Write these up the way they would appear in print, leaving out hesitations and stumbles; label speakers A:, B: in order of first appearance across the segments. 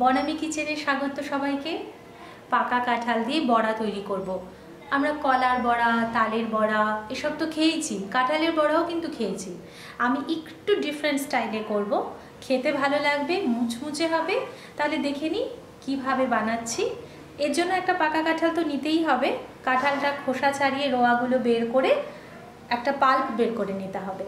A: বনামি কিচেনে স্বাগত সবাইকে। পাকা কাঁঠাল দিয়ে বড়া তৈরি করব। আমরা কলার বড়া, তালের বড়া এসব তো খেয়েছি, কাঁঠালের বড়াও কিন্তু খেয়েছি। আমি একটু ডিফারেন্ট স্টাইলে করব, খেতে ভালো লাগবে, মুচমুচে হবে। তাহলে দেখে নিই কীভাবে বানাচ্ছি। এর জন্য একটা পাকা কাঁঠাল তো নিতেই হবে। কাঁঠালটা খোসা ছাড়িয়ে রোয়াগুলো বের করে একটা পাল্প বের করে নিতে হবে।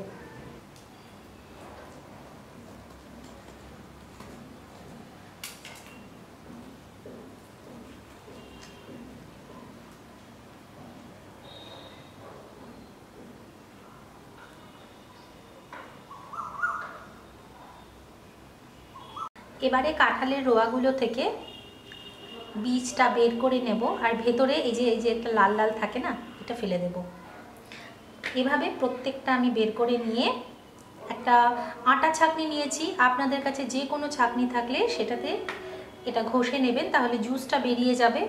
A: এবারে কাঁঠালের রোয়াগুলো থেকে বীজটা বের করে নেব, আর ভেতরে এই যে একটা লাল লাল থাকে না, এটা ফেলে দেব। এভাবে প্রত্যেকটা আমি বের করে নিয়ে একটা আটা ছাঁকনি নিয়েছি। আপনাদের কাছে যে কোনো ছাঁকনি থাকলে সেটাতে এটা ঘষে নেবেন, তাহলে জুসটা বেরিয়ে যাবে।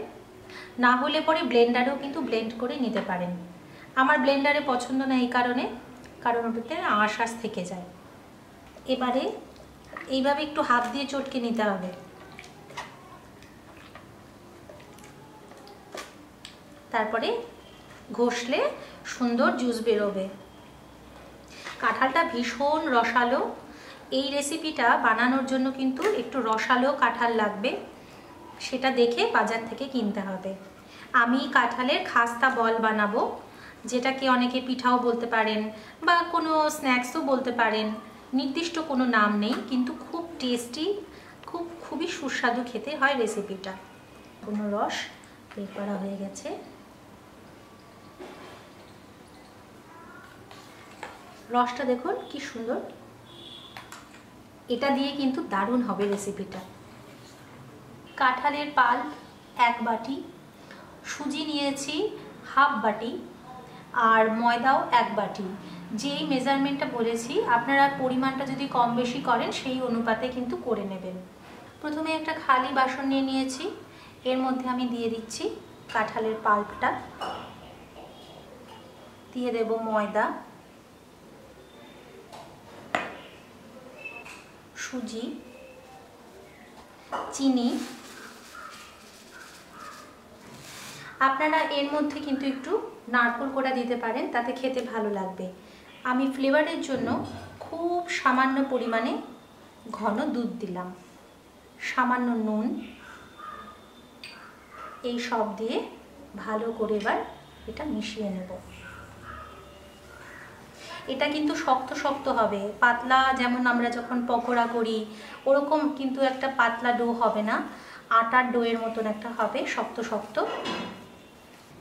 A: না হলে পরে ব্লেন্ডারেও কিন্তু ব্লেন্ড করে নিতে পারেন। আমার ব্লেন্ডারে পছন্দ না এই কারণ ওটাতে আঁশ থেকে যায়। এবারে এইভাবে একটু হাত দিয়ে চটকে নিতে হবে। তারপরে ঘষলে সুন্দর জুস বেরোবে। কাঁঠালটা ভীষণ রসালো। এই রেসিপিটা বানানোর জন্য কিন্তু একটু রসালো কাঁঠাল লাগবে, সেটা দেখে বাজার থেকে কিনতে হবে। আমি কাঁঠালের খাস্তা বল বানাবো, যেটাকে অনেকে পিঠাও বলতে পারেন বা কোনো স্ন্যাক্সও বলতে পারেন। নির্দিষ্ট কোনো নাম নেই, কিন্তু খুব টেস্টি, খুবই সুস্বাদু খেতে হয় রেসিপিটা। কোনো রস বের করা হয়ে গেছে। রসটা দেখুন কি সুন্দর। এটা দিয়ে কিন্তু দারুণ হবে রেসিপিটা। কাঁঠালের পাল্প 1 বাটি, সুজি নিয়েছি হাফ বাটি, আর ময়দাও 1 বাটি। যেই মেজারমেন্টটা বলেছি আপনারা পরিমাণটা যদি কম বেশি করেন সেই অনুপাতে কিন্তু করে নেবেন। প্রথমে একটা খালি বাসন নিয়ে নিয়েছি, এর মধ্যে আমি দিয়ে দিচ্ছি কাঁঠালের পাল্পটা, দিয়ে দেব ময়দা, সুজি, চিনি। আপনারা এর মধ্যে কিন্তু একটু নারকেল কোড়া দিতে পারেন, তাতে খেতে ভালো লাগবে। আমি ফ্লেভারের জন্য খুব সামান্য পরিমাণে ঘন দুধ দিলাম, সামান্য নুন। এই সব দিয়ে ভালো করে এবার এটা মিশিয়ে নেব। এটা কিন্তু শক্ত শক্ত হবে, পাতলা যেমন আমরা যখন পকোড়া করি ওরকম কিন্তু একটা পাতলা ডো হবে না, আটার ডোয়ের মতন একটা হবে, শক্ত শক্ত।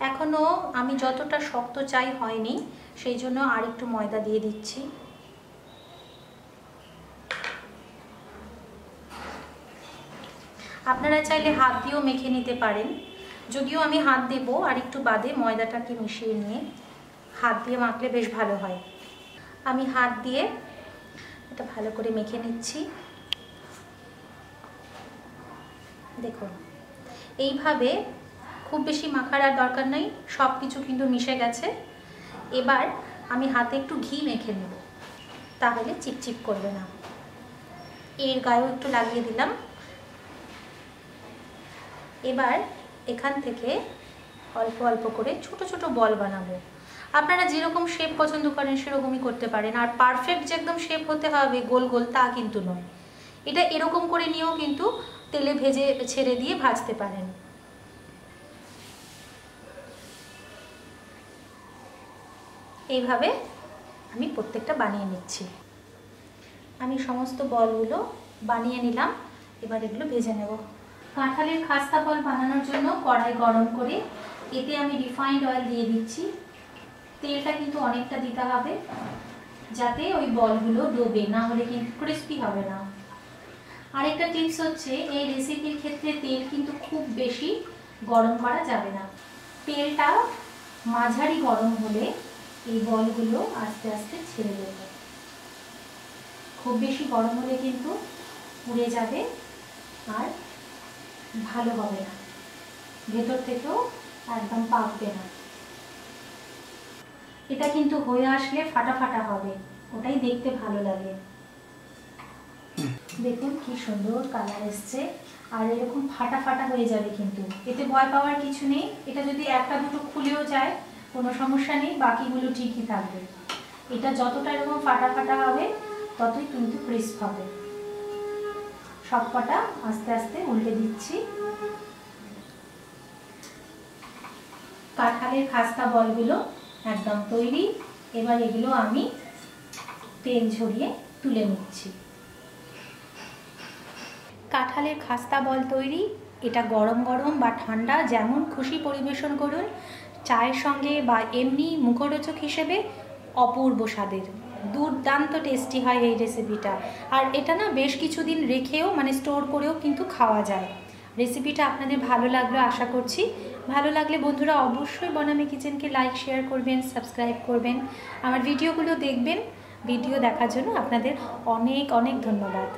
A: এখনও আমি যতটা শক্ত চাই হয়নি, সেই জন্য আর একটু ময়দা দিয়ে দিচ্ছি। আপনারা চাইলে হাত দিয়েও মেখে নিতে পারেন, যদিও আমি হাত দেব আর একটু বাদে ময়দাটাকে মিশিয়ে নিয়ে। হাত দিয়ে মাখলে বেশ ভালো হয়। আমি হাত দিয়ে এটা ভালো করে মেখে নিচ্ছি। দেখুন এইভাবে, খুব বেশি মাখার আর দরকার নেই, সব কিছু কিন্তু মিশে গেছে। এবার আমি হাতে একটু ঘি মেখে নেব, তাহলে চিপচিপ করবে না। এর গায়েও একটু লাগিয়ে দিলাম। এবার এখান থেকে অল্প অল্প করে ছোট ছোট বল বানাবো। আপনারা যেরকম শেপ পছন্দ করেন সেরকমই করতে পারেন। আর পারফেক্ট যে একদম শেপ হতে হবে গোল গোল তা কিন্তু নয়। এটা এরকম করে নিয়েও কিন্তু তেলে ভেজে ছেড়ে দিয়ে ভাজতে পারেন। এইভাবে আমি প্রত্যেকটা বানিয়ে নিচ্ছি। আমি সমস্ত বলগুলো বানিয়ে নিলাম, এবার এগুলো ভেজে নেব। কাঁঠালের খাস্তা বল বানানোর জন্য কড়াই গরম করে এতে আমি রিফাইন্ড অয়েল দিয়ে দিচ্ছি। তেলটা কিন্তু অনেকটা দিতে হবে, যাতে ওই বলগুলো ডোবে, না হলে কিন্তু ক্রিস্পি হবে না। আরেকটা টিপস হচ্ছে, এই রেসিপির ক্ষেত্রে তেল কিন্তু খুব বেশি গরম করা যাবে না। তেলটা মাঝারি গরম হলে এই বলগুলো আস্তে আস্তে ছেড়ে দেবে। খুব বেশি গরম হলে কিন্তু পুড়ে যাবে আর ভালো হবে না, ভেতর থেকেও একদম পাকবে না। এটা কিন্তু হয়ে আসলে ফাটা ফাটা হবে, ওটাই দেখতে ভালো লাগে। দেখুন কি সুন্দর কালার এসছে। আর এরকম ফাটা ফাটা হয়ে যাবে, কিন্তু এতে ভয় পাওয়ার কিছু নেই। এটা যদি একটা দুটো খুলেও যায় কোনো সমস্যা নেই, বাকিগুলো ঠিকই থাকবে। এটা যতটা এরকম ফাটা ফাটা হবে ততই কিন্তু ক্রিস্প হবে। সব কটা আস্তে আস্তে উল্টে দিচ্ছি। কাঁঠালের খাস্তা বলগুলো একদম তৈরি। এবার এগুলো আমি তেল ঝরিয়ে তুলে নিচ্ছি। কাঁঠালের খাস্তা বল তৈরি। এটা গরম গরম বা ঠান্ডা যেমন খুশি পরিবেশন করুন, চায়ের সঙ্গে বা এমনি মুখরোচক হিসেবে অপূর্ব স্বাদের, দুর্দান্ত টেস্টি হয় এই রেসিপিটা। আর এটা না বেশ কিছুদিন রেখেও মানে স্টোর করেও কিন্তু খাওয়া যায়। রেসিপিটা আপনাদের ভালো লাগলো আশা করছি। ভালো লাগলে বন্ধুরা অবশ্যই বনামি কিচেনকে লাইক শেয়ার করবেন, সাবস্ক্রাইব করবেন, আমার ভিডিওগুলো দেখবেন। ভিডিও দেখার জন্য আপনাদের অনেক অনেক ধন্যবাদ।